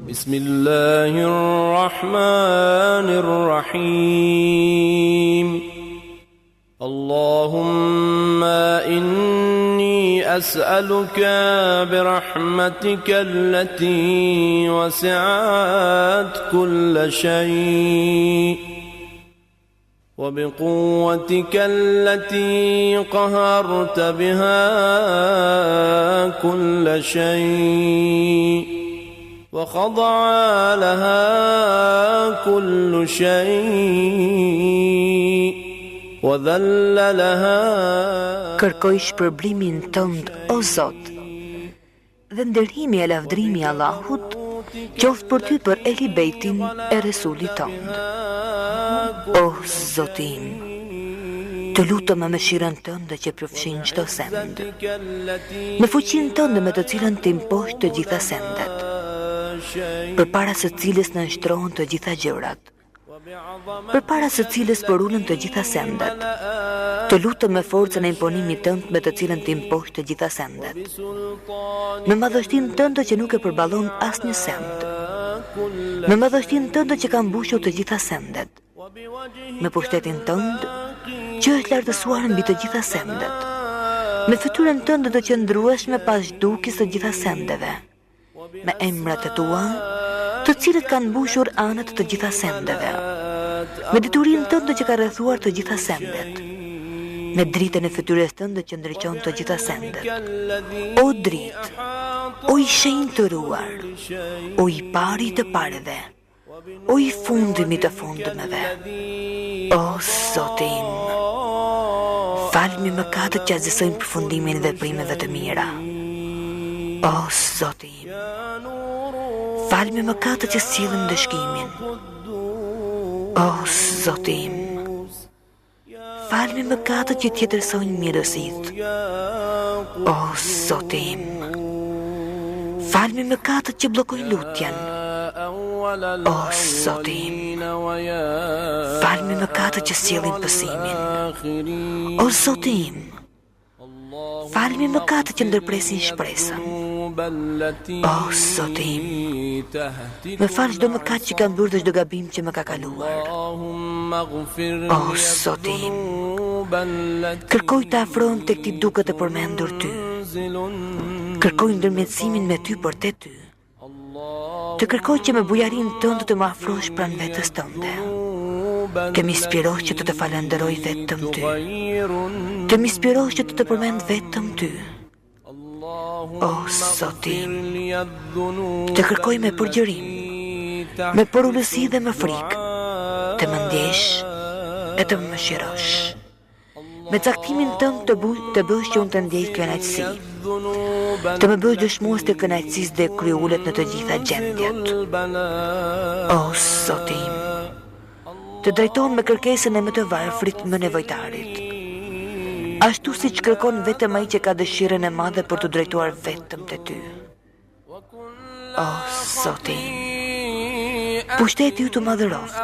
بسم الله الرحمن الرحيم اللهم إني أسألك برحمتك التي وسعت كل شيء وبقوتك التي قهرت بها كل شيء وخضع لها كل شيء وذل لها. Kërkoj shpërblimin tënd, o Zot, dhe nderimi e lavdrimi i Allahut qoftë për ty për Ehli Bejtin e Resulit tënd. O Zotim, të lutem me mëshirën tënde që përfshin çdo send, me fuqinë tënde me të cilën ti mposh të gjitha sendet, përpara së cilës në nshtrohen të gjitha gjërat, përpara së cilës përullën të gjitha sendet, të lutem me forcën e imponimit tënd me të cilën ti mposh të gjitha sendet, me madhështinë tënde që nuk e përballon asnjë send, me madhështinë tënde që ka mbushur të gjitha sendet, me pushtetin tënd që është lartësuar mbi të gjitha sendet, me fytyrën tënde të qëndrueshme pas zhdukjes së gjitha sendeve, me emrat e tua, të cilët kanë mbushur anët të gjitha sendeve, me diturinë tënde që ka rrethuar të gjitha sendet, me dritën e fytyrës tënde që ndriçon të gjitha sendet. O dritë, o i shenjtë të ruar, o i pari të pareve, o i fundimi të fundimeve, o Zotim, falmi mëkatet që azisojnë përfundimin e veprimeve të mira. O Zotim, falmi mëkatet që sillin dëshkimin. O Zotim, falmi mëkatet që tjetërsojnë mirësitë. O Zotim, falmi mëkatet që bllokojnë lutjen. O Zotim, falmi mëkatet që sjellin pësimin. O Zotim, falmi mëkatet që ndërpresin shpresën. O Zotim, më fal çdo mëkat që kam bërë dhe çdo gabim që më ka kaluar. O Zotim, kërkoj të afrohem tek ti duke të përmendur ty. Kërkoj ndërmjetësimin me ty për te ty. Të kërkoj që me bujarin tënde të më afrosh pranë vetës tënde. Të më inspirosh që të të falenderoj vetëm ty. Të më inspirosh që të të përmend vetëm ty. O Zotim, të kërkoj me përgjërim, me përullësi dhe me frikë, të më ndjesh e të më mëshirosh. Me caktimin tënd të bësh që unë të ndjej kënaqësi, të më bësh dëshmues të kënaqësisë dhe kryullet në të gjitha gjendjet. O Zotim, të drejton me kërkesën e më të varfrit më nevojtarit, ashtu si që kërkon vetëm ai që ka dëshirën e madhe për të drejtuar vetëm te ty. O Zotim, pushteti ju të madhëroft,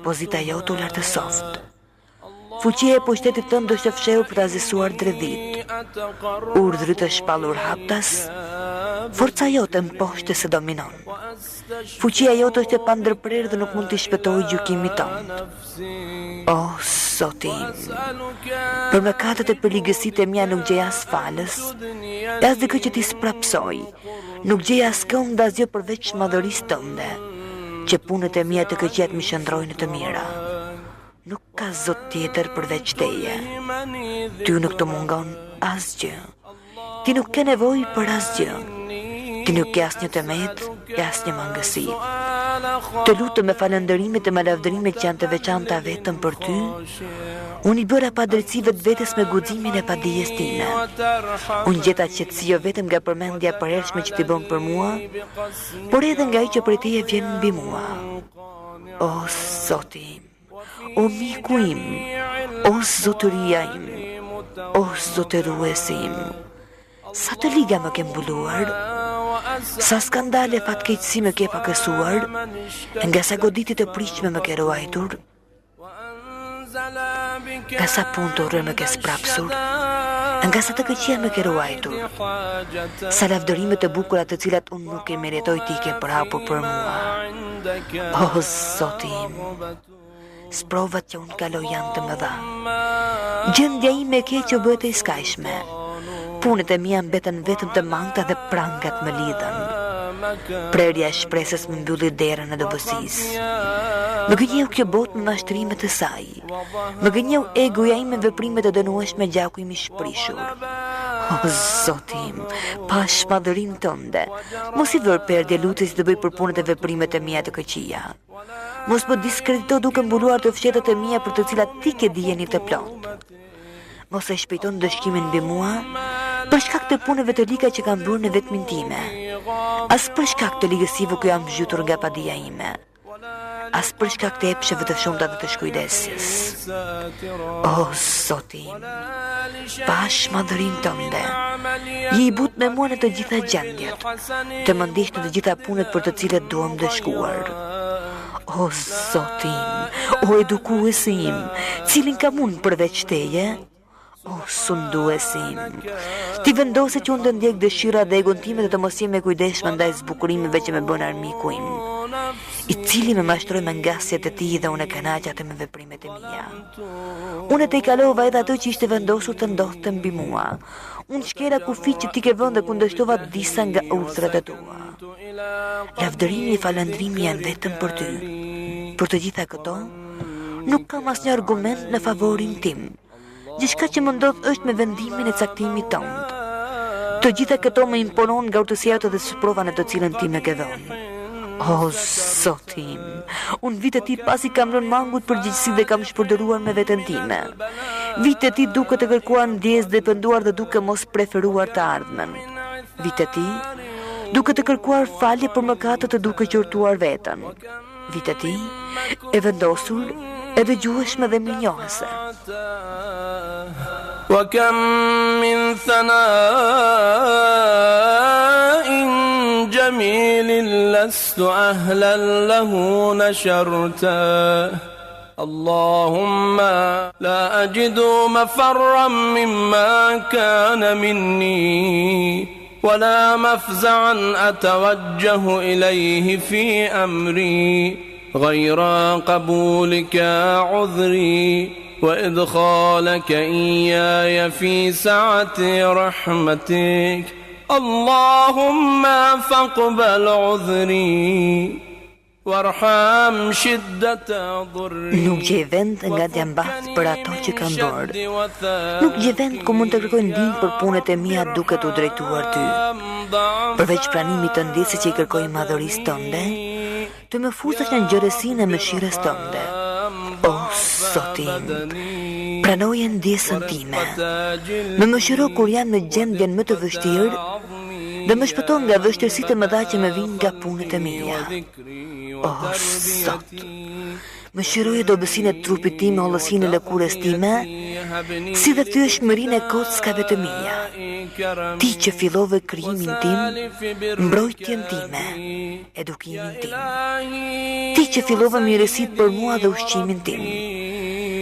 pozita jo të lartësoft. Fuqia e pushtetit tënd është e fshehur për të azisuar dredhit, urdhrit e shpallur haptas, forca jote mposhtë se dominon. Fuqia jote është e pandërprerë dhe nuk mund të shpëtojë gjykimit tënd. O Zotim, për mëkatet e përligësitë e mia nuk gjej as falës, as dikë që ti sprapsoj, nuk gjej as kënd asgjë përveç madhërisë tënde, që punët e mia të këqija më shndrojnë të mira. Nuk ka zot tjetër përveç teje. Ty nuk të mungon asgjë. Ti nuk ke nevojë për asgjë. Ti nuk ke asnjë tëmet, e asnjë mangësi. Të lutem me falënderimet e me lavdërimet që janë të veçanta vetëm për ty. Unë i bëra padrejtësive të vetes me guximin e padijes time. Unë gjeta qetësi jo vetëm nga përmendja e përhershme që ti bën për mua, por edhe nga ai që prej teje vjen mbi mua. O Zotim, o miku im, o zotëria im, o zotëruesi im, sa të liga më ke mbuluar, sa skandale fatkeqësi më ke pakësuar, nga sa goditit e prishme më ke ruajtur, nga sa punë të urrë më ke sprapsur, Nga sa të këqia më ke ruajtur, sa lavdërimet e bukura të cilat unë nuk e meritoj ti ke përhapur për mua. O Zoti im, sprovat që unë kaloj janë të mëdha. Gjendja ime e keqe bëhet e skajshme. Punët e mia mbeten vetëm të mangta dhe prangat më lidhen. Prerja e shpresës më mbylli derën e dobësisë. Më gënjeu kjo botë me mashtrimet e saj. Më gënjeu egoja ime me veprimet e dënueshme gjaku im I shprishur. O Zoti im, pash madhërinë tënde, mos I vër perdje lutjes të bëj për punët e veprimet e mia të këqija. Mos më diskredito duke mbuluar të fshetat e mia për të cilat ti ke dijenit të plot. Mos e shpejton dëshkimin mbi mua për shkak të punëve të liga që kam bërë në vetmin time. As për shkak të ligësive ku jam zhytur nga padia ime. As për shkak të epsheve të shumta dhe të shkujdesjes. O Zoti im, pash madhërinë tënde, je I but me mua në të gjitha gjendjet, të më ndish në të gjitha punët për të cilat duam dëshkuar. O Zoti im, o edukuesi im, cilin kam unë përveç teje? O sunduesi im, ti vendose që unë të ndjek dëshira dhe egon time dhe të mos jem e kujdeshme ndaj zbukurimeve që me bën armiku im, I cili me mashtroj me ngasjet e tij dhe unë e kënaqja të me veprimet e mia. Unë te I kalova edhe ato që ishte vendosur të ndodhte mbi mua. Unë shkela kufit që ti ke vënë dhe kundërshtova disa nga udhrat e tua. Lavdërimi I falëndrimi janë vetëm për ty. Për të gjitha këto, nuk kam asnjë argument në favorin tim. Gjithçka që më ndodh është me vendimin e caktimit tënd. Të gjitha këto më imponon nga urtësia jote dhe sprova në të cilën ti më ke dhënë. O Zoti im, unë vitet ti pasi kam rënë mangut përgjegjësi dhe kam shpërdoruar me veten time. Vitet ti duke të kërkuar ndjes dhe penduar dhe duke mos preferuar të ardhmen. Vitet ti duke të kërkuar falje për mëkatet dhe duke qortuar veten. Vitet ti e vendosur e dëgjueshme dhe mirënjohëse. وكم من ثناء جميل لست أهلا له نشرته اللهم لا أجد مفرا مما كان مني ولا مفزعا أتوجه إليه في أمري غير قبولك عذري وإدخالك إياي في سعة رحمتك اللهم فاقبل عذري وارحم شدة ضري. Nuk gjej vend nga t'ja mbath për ato që kam bërë. Nuk gjej vend ku mund të kërkoj ndihmë për punët e mia duke t'u drejtuar ty. Përveç pranimit të ndjesë që I kërkoj madhërisë tënde, të më futesh në ngjërësinë e mëshirës tënde. O Zoti im, pranoje ndjesën time. Më mëshiro kur jam në gjendjen më të vështirë dhe më shpëton nga vështirësitë e mëdha që më vijnë nga punët e mia. O Zot, mëshiroje dobësinë e trupit tim me hollësinë e lëkurës time, si dhe thyeshmërinë e kockave të mia. Ti që fillove krijimin tim, mbrojtjen time, edukimin tim. Ti që fillove mirësitë për mua dhe ushqimin tim.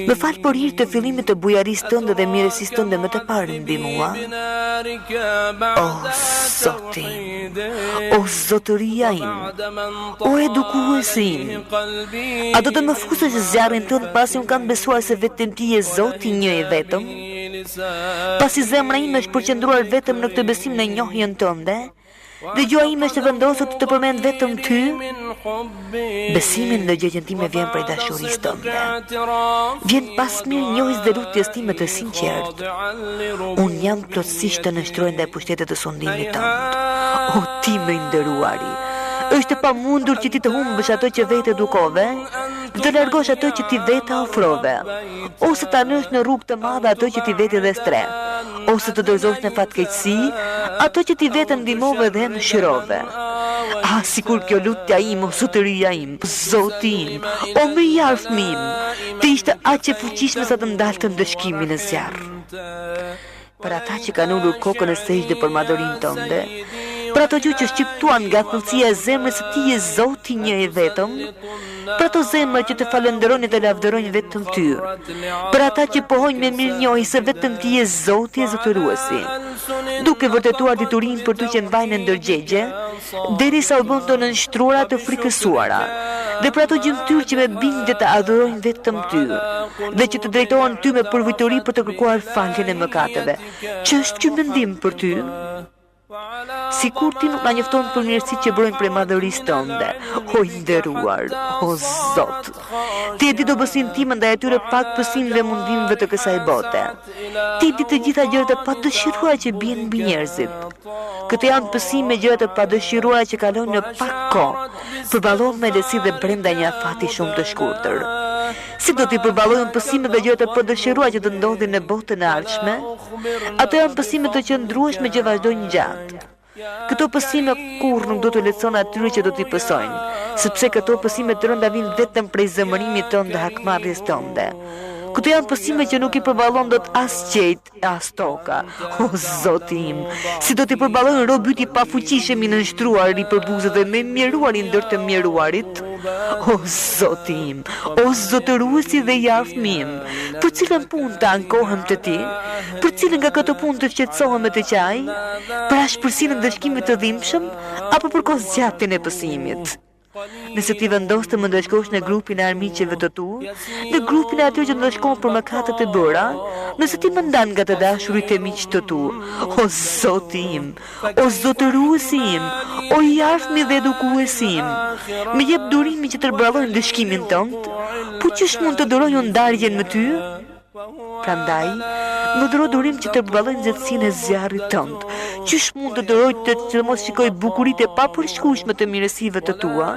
Më fal për hir të fillimit të bujarisë tënde dhe mirësisë tënde më të parë mbi mua. O Zoti, o zotëria im, o edukuesi im, a do të më fusësh zjarrin tënd pasi unë kam besuar se vetëm ti je Zoti një I vetëm? Pasi zemra ime është përqendruar vetëm në këtë besim në njohjen tënde, dhe gjua ime është vendosur të përmend vetëm ty, besimin në gjëjen time vjen prej dashurisë tënde. Vjen pas mirënjohjes dhe lutjes time të sinqertë. Unë jam plotësisht të nështroj ndaj pushtetit të sundimit tënd. O ti më I nderuari, është e pamundur që ti të humbësh ato që vetë edukove, dhe të largosh ato që ti vetë ofrove, ose të anësh në rrugë të madhe ato që ti vetë dhe stre, ose të dorëzosh në fatkeqësi ato që ti vetë ndihmove dhe mëshirove. Ah, sikur kjo lutja im, o zotëria im, Zoti im, o më I afërm im, të ishte aq e fuqishme sa të ndalte ndëshkimin e zjarr. Për ata që kanë ulur kokën e sejdë për madhërinë tënde, për ato gjë që shqiptuan nga thellësia e zemrës se ti je Zoti një i vetëm, për ato zemra që të falenderojnë dhe lavdërojnë vetëm ty, për ata që pohojnë me mirënjohje se vetëm ti je Zoti e zotëruesi, duke vërtetuar diturinë për ty që mbajnë ndërgjegje, derisa u bën të nënshtruara të frikësuara, dhe për ato gjymtyrë që me bindje të adhurojnë vetëm ty, dhe që të drejtohen ty me përvojtori për të kërkuar faljen e mëkateve. Ç'është ky mendim për ty? Sikur ti nuk na njofton për mirësitë që brojnë prej madhërisë tënde, o i nderuar, o Zot. Ti e di dobësinë time ndaj atyre pak pësimëve dhe mundimeve të kësaj bote. Ti di të gjitha gjërat e padëshiruara që bien mbi njerëzit. Këto janë pësime gjërat e padëshiruara që kalojnë në pak kohë, përballohen me lehtësi dhe brenda një afati shumë të shkurtër. Si do t'i përballojnë pësimet dhe gjërat e padëshiruara që të ndodhin në botën e ardhshme? Ato janë pësime të qëndrueshme që vazhdojnë gjatë. Këto pësime kurrë nuk do të lehtëson atyre që do t'i pësojnë, sepse këto pësime të rënda vinë vetëm prej zemërimit tonë dhe hakmarrjes tonë. Këto janë pësime që nuk i përballon dot as qejt, as toka. O Zoti im, si do t'i përballojnë rob yti pafuqishëm i nënshtruar i përbuzët dhe me mjeruarin ndër të mjeruarit? O Zoti im, o zotëruesi dhe i afmi im, për cilën punë të ankohem të ti? Për cilën nga këto punë të shqetësohem me të qaj? Për ashpërsinë dhe shkimit të dhimbshëm apo për kozgjatjen e pësimit? Nëse ti vendos të më ndëshkosh në grupin e armiqeve të tu, në grupin e atyre që ndëshkon për mëkatet e bëra, nëse ti më ndan nga të dashurit e miq të tu, o Zoti im, o zotëruesi im, o i afmi dhe edukuesi im, më jep durimin që të përballojnë dëshkimin tënd, po ç'është mund të duroj unë ndarjen me ty? Prandaj, më duro durim që të përballojnë nxehtësinë e zjarrit tënd. Qysh mund të duroj të mos shikoj bukuritë e papërshkueshme të mirësive të tua?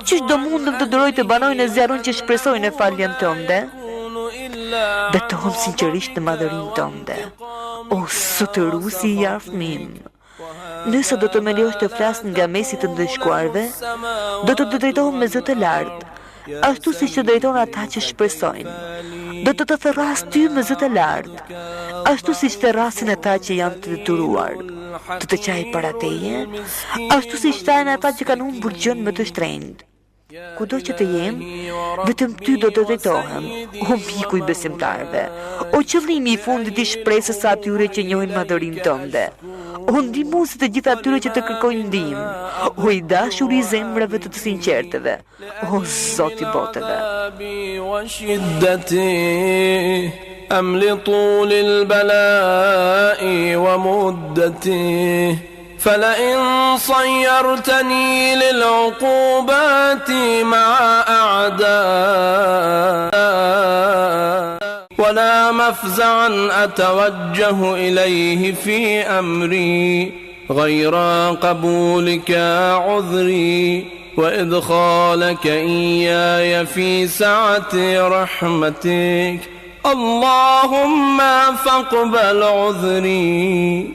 Qysh do mundem të duroj të banoj në zjarrin që shpresoj në faljen tënde? Betohem sinqerisht në madhërinë tënde, o zotëruesi i afmim. Nëse do të më lejosh të flas nga mesi të ndëshkuarve, do të drejtohem me zë të lartë, ashtu siç të drejton ata që shpresojnë. Do të të therras ty me zë të lartë, ashtu siç therrasin ata që janë të detyruar të të qaj para teje, ashtu siç thajnë ata që kanë humbur gjën më të shtrenjtë. Kudo që të jem, vetëm ty do të drejtohem, o miku i besimtarve, o qëllimi i fundit i shpresës së atyre që njohin madhërinë tënde, o ndihmues të gjithë atyre që të kërkojnë ndihmë, o i dashur i zemrave të sinqerteve, o Zot i botëve. أملطوا للبلاء ومدته فلئن صيرتني للعقوبات مع أعداء ولا مفزعا أتوجه إليه في أمري غير قبولك عذري وإدخالك إياي في سعة رحمتك اللهم فاقبل عذري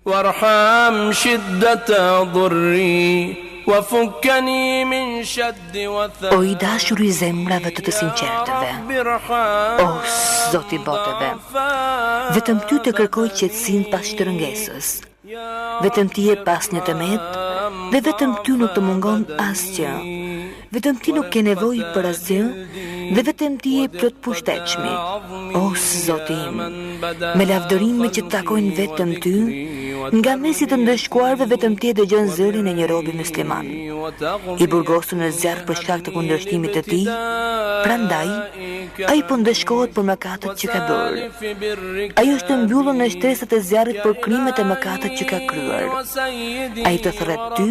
وارحم شدة ضري وفكني من شد وثق. O i dashur i zemrave të sinqerteve, o Zot i botëve, vetëm ty të kërkoj qetësinë pas shtrëngesës. Vetëm ti je pas një tëmet dhe vetëm ty nuk të mungon asgjë. Vetëm ti nuk ke nevojë për asgjë dhe vetëm ti je plot pushtetshmi. O Zoti im, me lavdërime që takojnë vetëm ty, nga mesi të ndëshkuarve vetëm ti e dëgjon zërin e një robi musliman, i burgosur në zjarr për shkak të kundërshtimit të tij. Prandaj, ai po ndëshkohet për mëkatet që ka bërë. Ai është mbyllur në shtresat e zjarrit për krimet e mëkatet që ka kryer. Ai të thret ty,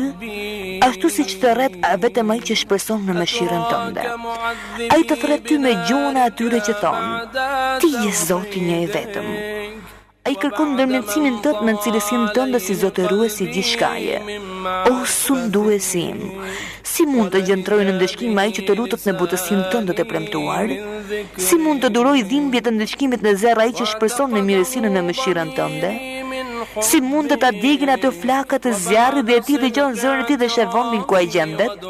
ashtu siç thret vetëm ai që shpreson në mëshirën tënde. Ai të thret ty me gjuhën e atyre që thonë: Ti je Zoti një i vetëm. Ai kërkon ndërmjetësimin tënd me cilësinë tënde si zotëruesi i gjithçkaje. O sunduesi im, si mund të gjentroj në ndëshkim ai që të lutet në butësinë tënde të premtuar? Si mund të duroj dhimbjet e ndëshkimit në zerr ai që shpreson në mirësinë në mëshirën tënde? Si mund të ta djegin ato flakat e zjarrit dhe ti dëgjon zërin e tij dhe sheh vendin ku ai gjendet?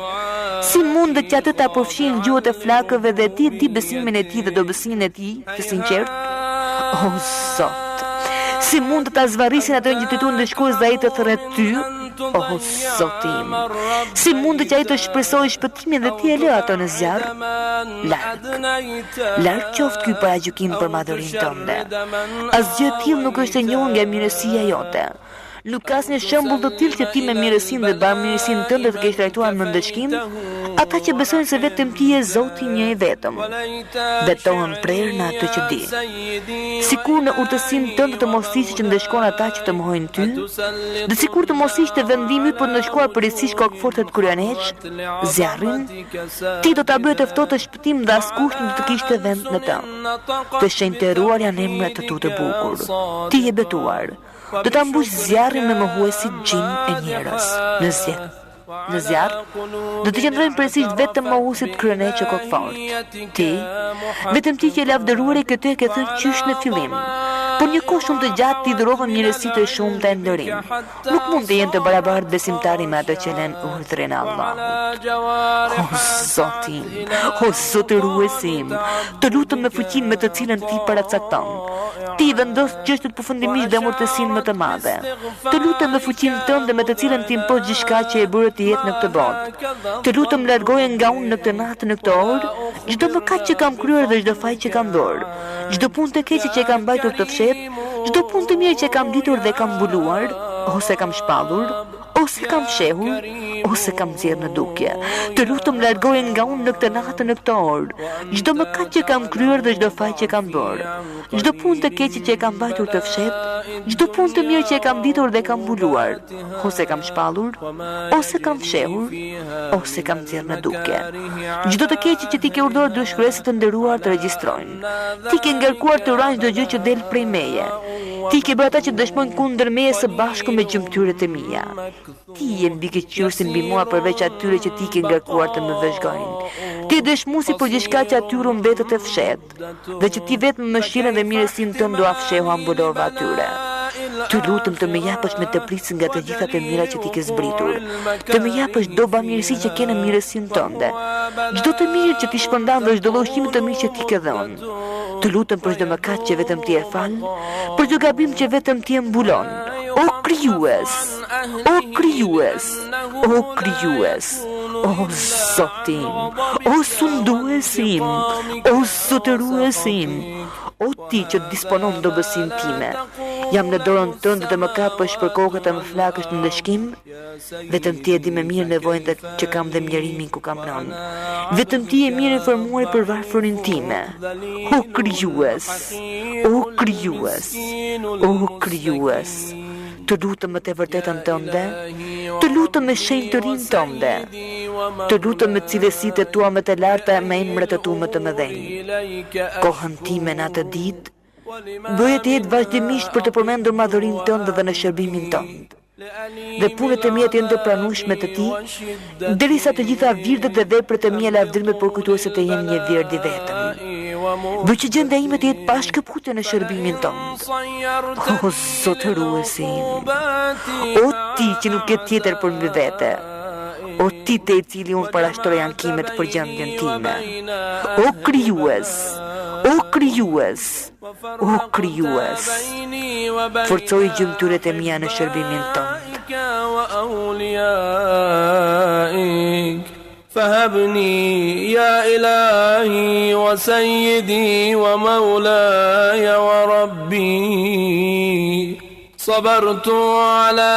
Si mund që atë ta përfshin gjuhët e flakëve dhe ti di besimin e tij dhe dobësinë e tij të sinqertë? O Zot, si mund të ta zvarrisin ato një të tu ndëshkues dhe ai të thret ty? O Zotim, si mund që ai të shpresojë shpëtimin dhe ti e lë ato në zjarr? Larg qoftë ky paragjykim për madhërinë tënde. Asgjë e tillë nuk është e njohur nga mirësia jote. Nuk ka asnjë shembull të tillë që ti me mirësinë dhe bamirësinë tënde të kesh trajtuar me ndëshkim ata që besojnë se vetëm ti je Zoti një i vetëm. Betohen prerë në atë që di. Sikur në urtësinë tënde të mos ishte që ndeshkon ata që të mohojnë ty, dhe sikur të mos ishte vendimi për të ndeshkuar përgjithsisht kokëfortet kryeneç, zjarrin, ti do ta bëje të ftohtë shpëtim dhe askush nuk të kishte vend në të. Të shenjtëruar janë emrat të tu të bukur. Ti je betuar. Do ta mbush zjarrin me mohuesit gjin e njerëz. Në zjarr do të qëndrojnë përgjithsisht vetëm mohuesit kryeneç e kokfort. Ti, vetëm ti që e lavdëruar e këtë e ke thënë qysh në fillim. Por një kohë shumë të gjatë ti dhurova mirësi të shumta e nderim. Nuk mund të jenë të barabartë besimtari me ato që lënë urdhrin e Allahut. O Zoti, o zotëruesim, të lutem me fuqinë me të cilën ti paracakton. Ti vendos çështjet përfundimisht dhe amortësinë më të madhe. Të lutem me fuqinë tënde me të cilën ti impos gjithçka që e bëre të jetë në këtë botë. Të lutem largoje nga unë në këtë natë, në këtë orë, çdo mëkat që kam kryer dhe çdo faj që kam bërë, çdo punë të keqe që kam mbajtur të fshet, çdo punë të mirë që kam ditur dhe kam mbuluar, ose kam shpallur, ose kam fshehur, ose kam nxjerrë në dukje. Të lutem largoje nga unë në këtë natë, në këtë orë, çdo mëkat që kam kryer dhe çdo faj që kam bërë, çdo punë të keqe që kam mbajtur të fshet, çdo punë të mirë që kam ditur dhe kam mbuluar, ose kam shpallur, ose kam fshehur, ose kam nxjerrë në dukje. Çdo të keqe që ti ke urdhëruar dy shkruesit të nderuar të regjistrojnë. Ti ke ngarkuar të urajnë çdo gjë që del prej meje. Ti ke bërë ata që dëshmojnë kundër meje së bashku me gjymtyret e mia. Ti je mbikëqyrësi mbi mua përveç atyre që ti ke ngarkuar të më vëzhgojnë. Ti je dëshmuesi për gjithçka që atyre mbetet e fshetë, dhe që ti vetëm me mëshirën dhe mirësinë tënde do afshehu ambulova atyre. Të lutem të më japësh me të prisë nga të gjitha të mira që ti ke zbritur. Të më japësh çdo bamirësi që ke në mirësinë tënde. Çdo të mirë që ti shpërndan dhe çdo llojshim të mirë që ti ke dhënë. Të lutem për çdo mëkat që vetëm ti e fal, për çdo gabim që vetëm ti e mbulon. O krijues, o krijues, o krijues, o Zotim, o sunduesim, o zotëruesim, o ti që disponon dobësinë time. Jam në dorën tënde të më kapësh për kokët e më flakësh në ndeshkim. Vetëm ti e di më mirë nevojën që kam dhe mjerimin ku kam rënë. Vetëm ti e mirë informuar për varfërinë time. O krijues, o krijues, o krijues. Të lutem me të vërtetën tënde, të lutem me shenjtërinë tënde, të lutem me cilësitë tua më të larta, me emrat e tu më të mëdhenj. Kohën time në atë ditë bëje të jetë vazhdimisht për të përmendur madhërinë tënde dhe në shërbimin tënd. Dhe punët e mia të jenë të pranueshme të ti, derisa të gjitha virdet dhe veprat e mia lavdërime përkujtuese të jenë një vird i vetëm. Bëj që gjendja ime të jetë pa shkëputje në shërbimin tënd. O zotëruesim, o ti që nuk ke tjetër për mbi vete, o ti te i cili unë parashtroj ankimet për gjendjen time, o krijues, o krijues, o krijues, forcoj gjymtyret e mia në shërbimin tënd. فهبني يا إلهي وسيدي ومولاي وربي صبرت على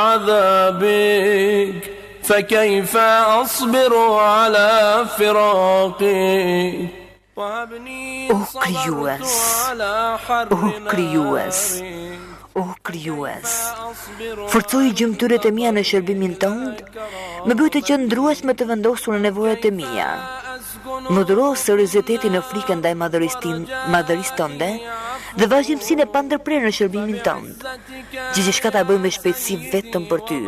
عذابك فكيف أصبر على فراقك O krijues, o krijues, o krijues, forcoj gjymtyrët e mia në shërbimin tënd, më bëj të qëndrueshme të vendosur në nevojat e mia. Më dhuro seriozitetin në frikën ndaj madhërisë tënde dhe vazhdimsinë e pandërprerë në shërbimin tënd. Gjithçka ta bëj me shpejtësi vetëm për ty.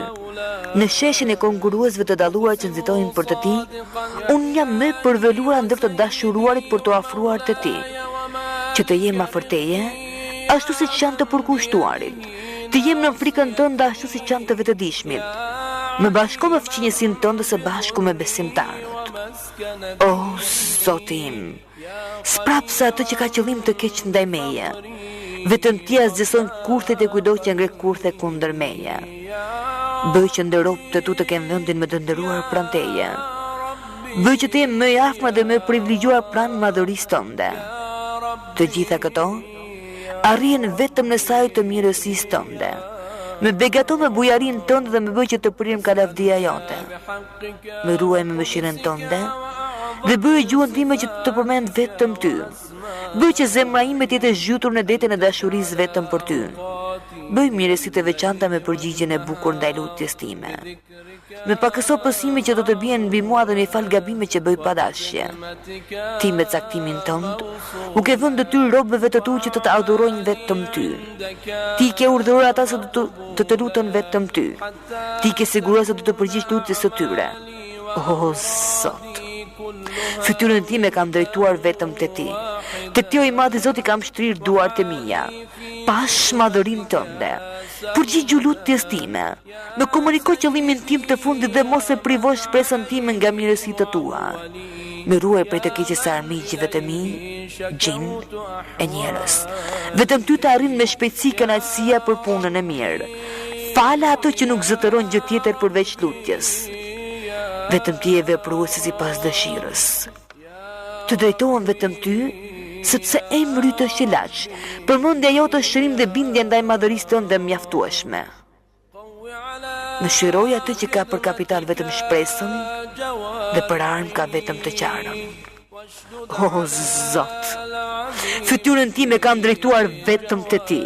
Në sheshin e konkurruesve të dalluar që nxitojnë për të ti, unë jam më përveluar ndër të dashuruarit për të afruar të ti. Që të jem afër teje, ashtu siç janë të përkushtuarit. Të jem në frikën tënde ashtu siç janë të vetëdijshmit. Më bashko me fqinjësinë tënde së bashku me besimtarët. O Zotim, sprapsa atë që ka qëllim të keq ndaj meje. Vetëm ti zgjeson kurthet e kudo që ngre kurthe kundër meje. Bëj që ndë robët të tu të kemë vendin më të nderuar pranë teje. Bëj që të jem më i afërm dhe më i privilegjuar pranë madhërisë tënde. Të gjitha këto arrihen vetëm në saj të mirësisë tënde. Më begato me bujarinë tënde dhe më bëj që të prirëm kalavdia jote. Më ruaj me mëshirën tënde dhe bëj gjuhën time që të përmend vetëm ty. Bëj që zemra ime të jetë zhytur në detin e dashurisë vetëm për ty. Bëj mirësitë e veçanta me përgjigjen e bukur ndaj lutjes time. Me pakëso pësimi që do të bien mbi mua dhe me fal gabime që bëj padashje. Ti me caktimin tënd, u ke vënë detyrë robëve të tu që të të adhurojnë vetëm ty. Ti ke urdhëruar ata se të lutën vetëm ty. Ti ke siguruar se do të përgjigjesh lutjes së tyre. O Zot, fytyrën time kam drejtuar vetëm te ti. Te ti o i madhi Zoti kam shtrirë duart e mia. Pash madhërinë tënde. Përgjigju lutjes time. Më komuniko qëllimin tim të fundit dhe mos e privosh shpresën time nga mirësitë tua. Më ruaj prej të keqes së armiqjve të mi, gjin e njerëz. Vetëm ty të arrin me shpejtësi kënaqësia për punën e mirë. Fala ato që nuk zotëron gjë tjetër përveç lutjes. Vetëm ti e vepruesi sipas dëshirës. Të drejtohem vetëm ty, sepse emri yt është ilaç. Përmendja jote është shërim dhe bindje ndaj madhërisë tënde mjaftueshme. Mëshiroj atë që ka për kapital vetëm shpresën dhe për armë ka vetëm të qarën. O Zot, fytyrën time kam drejtuar vetëm te ti.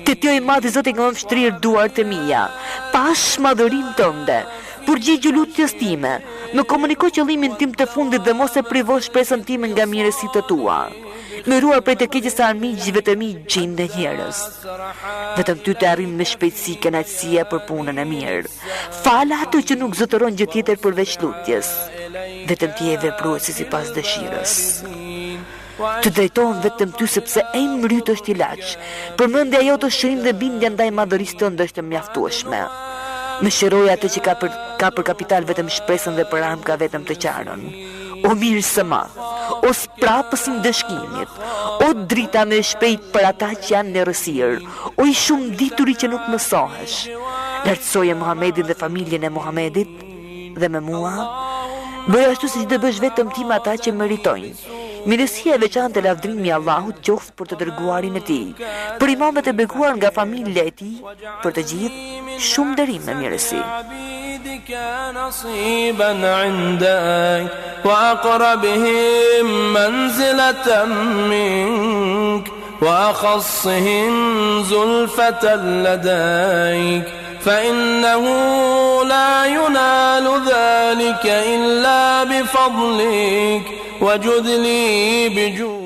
Te ti o i madhi Zoti kam shtrirë duart e mia. Pash madhërinë tënde. Përgjigju lutjes time. Më komuniko qëllimin tim të fundit dhe mos e privosh shpresën time nga mirësitë tua. Më ruaj prej të keqes së armiqjve të mi, gjin dhe njerëz. Vetëm ty të arrin me shpejtësi kënaqësia për punën e mirë. Fala ato që nuk zotëron gjë tjetër përveç lutjes. Vetëm ti e vepruesi sipas dëshirës. Të drejtohem vetëm ty sepse emri yt është ilaç. Përmendja jote është shërim dhe bindja ndaj madhërisë tënde është mjaftueshme. Më shëroj atë që ka për kapital vetëm shpresën dhe për armë ka vetëm të qarën. O mirë së madh, o sprapës i dëshkimit, o drita me shpejt për ata që janë në rësirë, o i shumë dituri që nuk mësohesh. Lartësoje Muhamedit dhe familjen e Muhamedit dhe me mua, bëj ashtu si që të bësh vetëm ti me ata që meritojnë. Mirësia e veçantë e lavdrimi i Allahut qoftë për të dërguarin e tij, për imamët e bekuar nga familja e tij, për të gjithë shumë nderim me mirësi. نصيبا عندك وأقربهم منزلة منك وأخصهم زلفة لديك فإنه لا ينال ذلك إلا بفضلك وجد لي بجودك